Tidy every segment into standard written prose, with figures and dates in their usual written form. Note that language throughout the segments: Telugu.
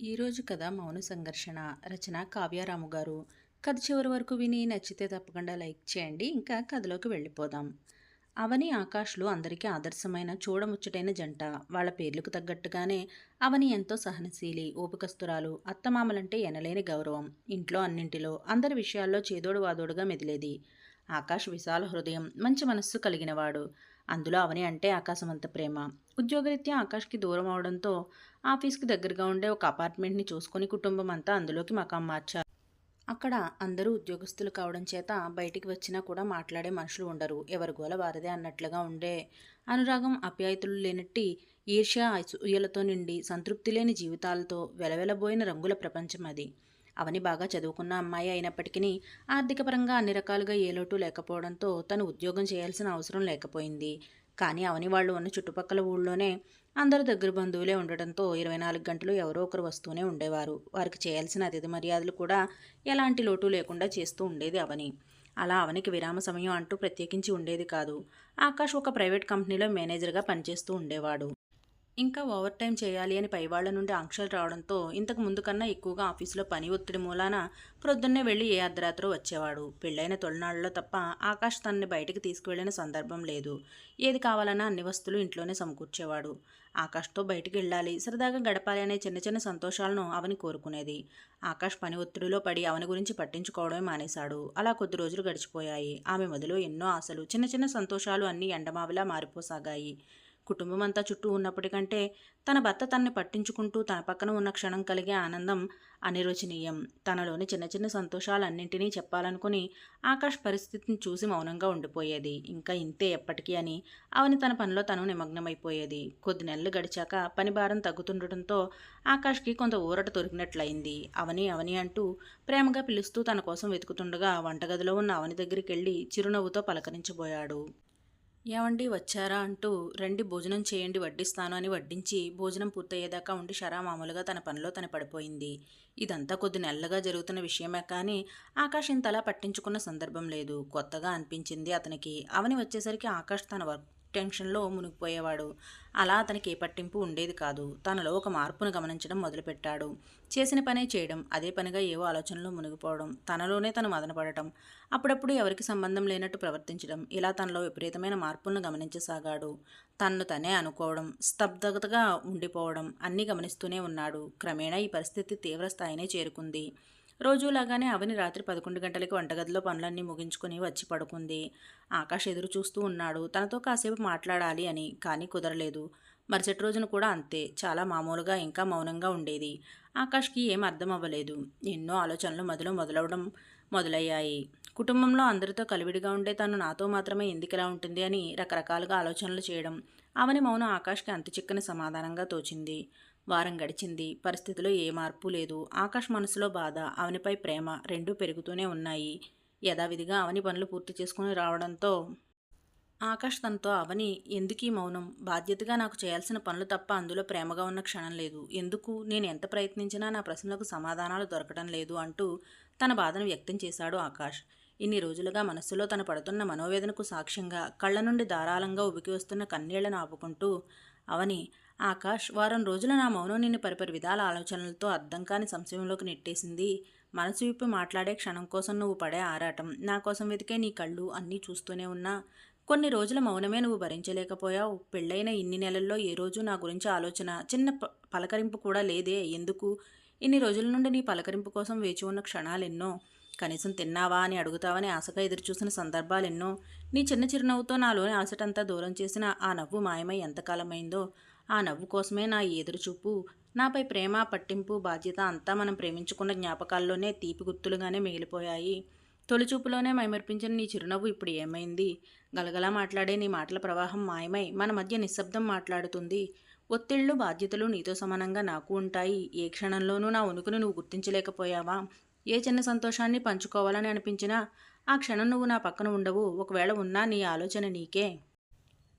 ఈరోజు కథ మౌన సంఘర్షణ. రచన కావ్యారాము గారు. కథ చివరి వరకు విని నచ్చితే తప్పకుండా లైక్ చేయండి. ఇంకా కథలోకి వెళ్ళిపోదాం. అవని, ఆకాష్లు అందరికీ ఆదర్శమైన చూడముచ్చటైన జంట. వాళ్ళ పేర్లకు తగ్గట్టుగానే అవని ఎంతో సహనశీలి, ఓపికస్తురాలు. అత్తమామలంటే ఎనలేని గౌరవం. ఇంట్లో అన్నింటిలో అందరి విషయాల్లో చేదోడు వాదోడుగా మెదిలేది. ఆకాష్ విశాల హృదయం, మంచి మనస్సు కలిగినవాడు. అందులో అవని అంటే ఆకాశమంత ప్రేమ. ఉద్యోగరీత్యా ఆకాష్కి దూరం అవడంతో ఆఫీస్కి దగ్గరగా ఉండే ఒక అపార్ట్మెంట్ని చూసుకుని కుటుంబం అంతా అందులోకి మకాం మార్చారు. అక్కడ అందరూ ఉద్యోగస్తులు కావడం చేత బయటికి వచ్చినా కూడా మాట్లాడే మనుషులు ఉండరు. ఎవరి గోల వారిదే అన్నట్లుగా ఉండే అనురాగం, ఆప్యాయతలు లేనట్టి ఈర్ష్య, అసూయలతో నిండి సంతృప్తి లేని జీవితాలతో వెలవెలబోయిన రంగుల ప్రపంచం అది. అవని బాగా చదువుకున్న అమ్మాయి అయినప్పటికీ ఆర్థికపరంగా అన్ని రకాలుగా ఏ లోటు లేకపోవడంతో తను ఉద్యోగం చేయాల్సిన అవసరం లేకపోయింది. కానీ అవని వాళ్ళు ఉన్న చుట్టుపక్కల ఊళ్ళోనే అందరూ దగ్గర బంధువులే ఉండటంతో 24 గంటలు ఎవరో ఒకరు వస్తూనే ఉండేవారు. వారికి చేయాల్సిన అతిథి మర్యాదలు కూడా ఎలాంటి లోటు లేకుండా చేస్తూ ఉండేది అవని. అలా అవనికి విరామ సమయం అంటూ ప్రత్యేకించి ఉండేది కాదు. ఆకాష్ ఒక ప్రైవేట్ కంపెనీలో మేనేజర్గా పనిచేస్తూ ఉండేవాడు. ఇంకా ఓవర్ టైం చేయాలి అని పైవాళ్ల నుండి ఆంక్షలు రావడంతో ఇంతకు ముందు కన్నా ఎక్కువగా ఆఫీసులో పని ఒత్తిడి మూలాన ప్రొద్దున్నే వెళ్ళి ఏ అర్ధరాత్రో వచ్చేవాడు. పెళ్ళైన తొలినాళ్లలో తప్ప ఆకాష్ తనని బయటికి తీసుకువెళ్లిన సందర్భం లేదు. ఏది కావాలన్నా అన్ని వస్తువులు ఇంట్లోనే సమకూర్చేవాడు. ఆకాష్తో బయటికి వెళ్ళాలి, సరదాగా గడపాలి అనే చిన్న చిన్న సంతోషాలను అవని కోరుకునేది. ఆకాష్ పని ఒత్తిడిలో పడి అవని గురించి పట్టించుకోవడమే మానేశాడు. అలా కొద్ది రోజులు గడిచిపోయాయి. ఆమె మొదలు ఎన్నో ఆశలు, చిన్న చిన్న సంతోషాలు అన్నీ ఎండమావిలా మారిపోసాగాయి. కుటుంబం అంతా చుట్టూ ఉన్నప్పటికంటే తన భర్త తనని పట్టించుకుంటూ తన పక్కన ఉన్న క్షణం కలిగే ఆనందం అనిర్వచనీయం. తనలోని చిన్న చిన్న సంతోషాలన్నింటినీ చెప్పాలనుకుని ఆకాష్ పరిస్థితిని చూసి మౌనంగా ఉండిపోయేది. ఇంకా ఇంతే ఎప్పటికీ అని అవని తన పనిలో తను నిమగ్నమైపోయేది. కొద్ది నెలలు గడిచాక పని భారం తగ్గుతుండటంతో ఆకాష్కి కొంత ఊరట దొరికినట్లయింది. అవని అవని అంటూ ప్రేమగా పిలుస్తూ తన కోసం వెతుకుతుండగా వంటగదిలో ఉన్న అవని దగ్గరికి వెళ్ళి చిరునవ్వుతో పలకరించబోయాడు. ఏవండి వచ్చారా అంటూ రండి భోజనం చేయండి వడ్డిస్తాను అని వడ్డించి భోజనం పూర్తయ్యేదాకా ఉండి షరా మామూలుగా తన పనిలో తను పడిపోయింది. ఇదంతా కొద్ది నెలలుగా జరుగుతున్న విషయమే కానీ ఆకాష్ ఇంతలా పట్టించుకున్న సందర్భం లేదు. కొత్తగా అనిపించింది అతనికి. అవని వచ్చేసరికి ఆకాష్ తన వర్క్ టెన్షన్లో మునిగిపోయేవాడు. అలా అతనికి ఏ పట్టింపు ఉండేది కాదు. తనలో ఒక మార్పును గమనించడం మొదలుపెట్టాడు. చేసిన పనే చేయడం, అదే పనిగా ఏవో ఆలోచనలో మునిగిపోవడం, తనలోనే తను మదనపడటం, అప్పుడప్పుడు ఎవరికి సంబంధం లేనట్టు ప్రవర్తించడం, ఇలా తనలో విపరీతమైన మార్పులను గమనించసాగాడు. తన్ను తనే అనుకోవడం, స్తబ్దతగా ఉండిపోవడం అన్నీ గమనిస్తూనే ఉన్నాడు. క్రమేణా ఈ పరిస్థితి తీవ్ర స్థాయినే చేరుకుంది. రోజులాగానే అవని రాత్రి 11 గంటలకి వంటగదిలో పనులన్నీ ముగించుకుని వచ్చి పడుకుంది. ఆకాష్ ఎదురు చూస్తూ ఉన్నాడు తనతో కాసేపు మాట్లాడాలి అని. కానీ కుదరలేదు. మరుసటి రోజున కూడా అంతే. చాలా మామూలుగా ఇంకా మౌనంగా ఉండేది. ఆకాష్కి ఏం అర్థం అవ్వలేదు. ఎన్నో ఆలోచనలు మదిలో మొదలవడం మొదలయ్యాయి. కుటుంబంలో అందరితో కలివిడిగా ఉండే తను నాతో మాత్రమే ఎందుకిలా ఉంటుంది అని రకరకాలుగా ఆలోచనలు చేయడం. అవని మౌనం ఆకాష్కి అంతు చిక్కని సమాధానంగా తోచింది. వారం గడిచింది. పరిస్థితిలో ఏ మార్పు లేదు. ఆకాష్ మనసులో బాధ, అవనిపై ప్రేమ రెండూ పెరుగుతూనే ఉన్నాయి. యథావిధిగా అవని పనులు పూర్తి చేసుకుని రావడంతో ఆకాష్ తనతో అవని ఎందుకీ మౌనం? బాధ్యతగా నాకు చేయాల్సిన పనులు తప్ప అందులో ప్రేమగా ఉన్న క్షణం లేదు. ఎందుకు? నేను ఎంత ప్రయత్నించినా నా ప్రశ్నలకు సమాధానాలు దొరకడం లేదు అంటూ తన బాధను వ్యక్తం చేశాడు ఆకాష్. ఇన్ని రోజులుగా మనస్సులో తను పడుతున్న మనోవేదనకు సాక్ష్యంగా కళ్ళ నుండి ధారాళంగా ఉబికి వస్తున్న కన్నీళ్లను ఆపుకుంటూ అవని, ఆకాష్ వారం రోజుల నా మౌనం నిన్ను పరిపరి విధాల ఆలోచనలతో అర్థం కాని సంశయంలోకి నెట్టేసింది. మనసు విప్పి మాట్లాడే క్షణం కోసం నువ్వు పడే ఆరాటం, నా కోసం వెతికే నీ కళ్ళు అన్నీ చూస్తూనే ఉన్నా కొన్ని రోజుల మౌనమే నువ్వు భరించలేకపోయావు. పెళ్ళైన ఇన్ని నెలల్లో ఏ రోజు నా గురించి ఆలోచన, చిన్న పలకరింపు కూడా లేదే. ఎందుకు? ఇన్ని రోజుల నుండి నీ పలకరింపు కోసం వేచి ఉన్న క్షణాలెన్నో. కనీసం తిన్నావా అని అడుగుతావని ఆశగా ఎదురుచూసిన సందర్భాలెన్నో. నీ చిన్న చిరునవ్వుతో నాలోని అలసటంతా దూరం చేసిన ఆ నవ్వు మాయమై ఎంతకాలమైందో. ఆ నవ్వు కోసమే నా ఎదురుచూపు. నాపై ప్రేమ, పట్టింపు, బాధ్యత అంతా మనం ప్రేమించుకున్న జ్ఞాపకాల్లోనే తీపి గుర్తులుగానే మిగిలిపోయాయి. తొలిచూపులోనే మైమర్పించిన నీ చిరునవ్వు ఇప్పుడు ఏమైంది? గలగలా మాట్లాడే నీ మాటల ప్రవాహం మాయమై మన మధ్య నిశ్శబ్దం మాట్లాడుతుంది. ఒత్తిళ్లు, బాధ్యతలు నీతో సమానంగా నాకు ఉంటాయి. ఏ క్షణంలోనూ నా ఉనికిని నువ్వు గుర్తించలేకపోయావా? ఏ చిన్న సంతోషాన్ని పంచుకోవాలని అనిపించినా ఆ క్షణం నువ్వు నా పక్కన ఉండవు. ఒకవేళ ఉన్నా నీ ఆలోచన నీకే.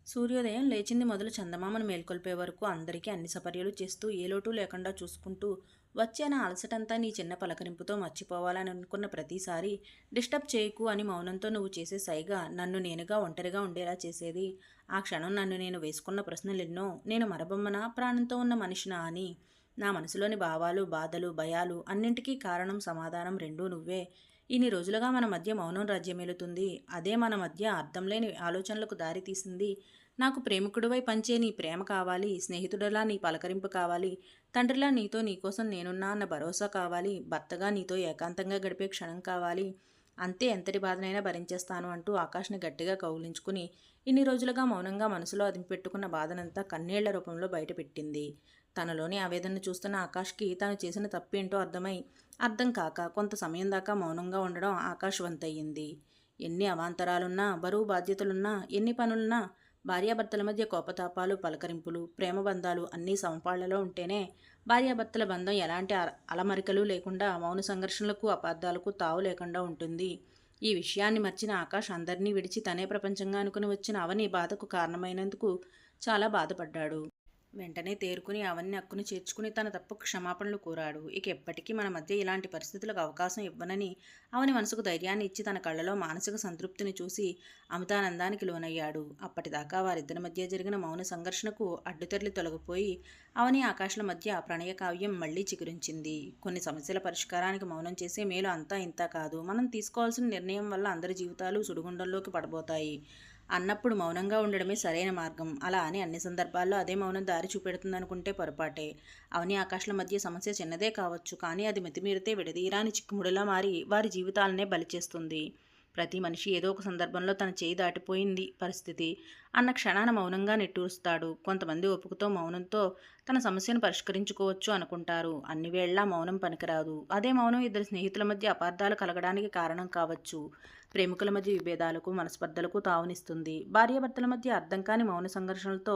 సూర్యోదయం లేచింది మొదలు చందమామను మేల్కొల్పే వరకు అందరికీ అన్ని సపర్యలు చేస్తూ ఏ లోటు లేకుండా చూసుకుంటూ వచ్చే నా అలసటంతా నీ చిన్న పలకరింపుతో మర్చిపోవాలని అనుకున్న ప్రతిసారి డిస్టర్బ్ చేయకు అని మౌనంతో నువ్వు చేసే సైగా నన్ను నేనుగా ఒంటరిగా ఉండేలా చేసేది. ఆ క్షణం నన్ను నేను వేసుకున్న ప్రశ్నలెన్నో. నేను మరబొమ్మనా, ప్రాణంతో ఉన్న మనిషినా అని. నా మనసులోని భావాలు, బాధలు, భయాలు అన్నింటికీ కారణం, సమాధానం రెండూ నువ్వే. ఇన్ని రోజులుగా మన మధ్య మౌనం రాజ్యమేలుతుంది. అదే మన మధ్య అర్థం లేని ఆలోచనలకు దారి తీసింది. నాకు ప్రేమికుడివై పంచే నీ ప్రేమ కావాలి, స్నేహితుడిలా నీ పలకరింపు కావాలి, తండ్రిలా నీకోసం నేనున్నా అన్న భరోసా కావాలి, భర్తగా నీతో ఏకాంతంగా గడిపే క్షణం కావాలి. అంతే, ఎంతటి బాధనైనా భరించేస్తాను అంటూ ఆకాష్ని గట్టిగా కౌగిలించుకుని ఇన్ని రోజులుగా మౌనంగా మనసులో అదిమిపెట్టుకున్న బాధనంతా కన్నీళ్ల రూపంలో బయటపెట్టింది. తనలోని ఆవేదనను చూస్తున్న ఆకాష్కి తాను చేసిన తప్పేంటో అర్థం కాక కొంత సమయం దాకా మౌనంగా ఉండడం ఆకాష్ వంతయ్యింది. ఎన్ని అవాంతరాలున్నా, బరువు బాధ్యతలున్నా, ఎన్ని పనులున్నా భార్యాభర్తల మధ్య కోపతాపాలు, పలకరింపులు, ప్రేమ బంధాలు అన్నీ సమపాళ్లలో ఉంటేనే భార్యాభర్తల బంధం ఎలాంటి అలమరికలు లేకుండా, మౌన సంఘర్షణలకు, అపార్థాలకు తావు లేకుండా ఉంటుంది. ఈ విషయాన్ని మర్చిన ఆకాష్ అందరినీ విడిచి తనే ప్రపంచంగా అనుకుని వచ్చిన అవని బాధకు కారణమైనందుకు చాలా బాధపడ్డాడు. వెంటనే తేరుకుని అవన్నీ అక్కును చేర్చుకుని తన తప్పుకు క్షమాపణలు కోరాడు. ఇక ఎప్పటికీ మన మధ్య ఇలాంటి పరిస్థితులకు అవకాశం ఇవ్వనని అవని మనసుకు ధైర్యాన్ని ఇచ్చి తన కళ్ళలో మానసిక సంతృప్తిని చూసి అమితానందానికి లోనయ్యాడు. అప్పటిదాకా వారిద్దరి మధ్య జరిగిన మౌన సంఘర్షణకు అడ్డుతెరలి తొలగిపోయి అవని ఆకాశాల మధ్య ప్రణయ కావ్యం మళ్లీ చిగురించింది. కొన్ని సమస్యల పరిష్కారానికి మౌనం చేసే మేలు అంతా ఇంతా కాదు. మనం తీసుకోవాల్సిన నిర్ణయం వల్ల అందరి జీవితాలు సుడిగుండంలోకి పడబోతాయి అన్నప్పుడు మౌనంగా ఉండడమే సరైన మార్గం. అలా అని అన్ని సందర్భాల్లో అదే మౌనం దారి చూపెడుతుందనుకుంటే పొరపాటే. అవని ఆకాశాల మధ్య సమస్య చిన్నదే కావచ్చు, కానీ అది మితిమీరితే విడదీరాని చిక్కుముడిలా మారి వారి జీవితాలనే బలిచేస్తుంది. ప్రతి మనిషి ఏదో ఒక సందర్భంలో తన చేయి దాటిపోయింది పరిస్థితి అన్న క్షణాన మౌనంగా నిట్టూరుస్తాడు. కొంతమంది ఓపికతో మౌనంతో తన సమస్యను పరిష్కరించుకోవచ్చు అనుకుంటారు. అన్ని వేళ్లా మౌనం పనికిరాదు. అదే మౌనం ఇద్దరు స్నేహితుల మధ్య అపార్థాలు కలగడానికి కారణం కావచ్చు. ప్రేమికుల మధ్య విభేదాలకు, మనస్పర్ధలకు తావునిస్తుంది. భార్యాభర్తల మధ్య అర్థం కాని మౌన సంఘర్షణలతో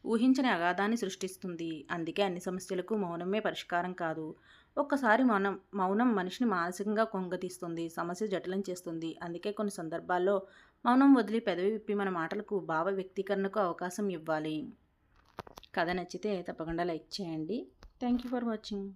ఊహించని అగాధాన్ని సృష్టిస్తుంది. అందుకే అన్ని సమస్యలకు మౌనమే పరిష్కారం కాదు. ఒక్కసారి మౌనం మనిషిని మానసికంగా కుంగతీస్తుంది, సమస్య జటిలం చేస్తుంది. అందుకే కొన్ని సందర్భాల్లో మౌనం వదిలి పెదవి విప్పి మన మాటలకు, భావ వ్యక్తీకరణకు అవకాశం ఇవ్వాలి. కథ నచ్చితే తప్పకుండా లైక్ చేయండి. Thank you for watching.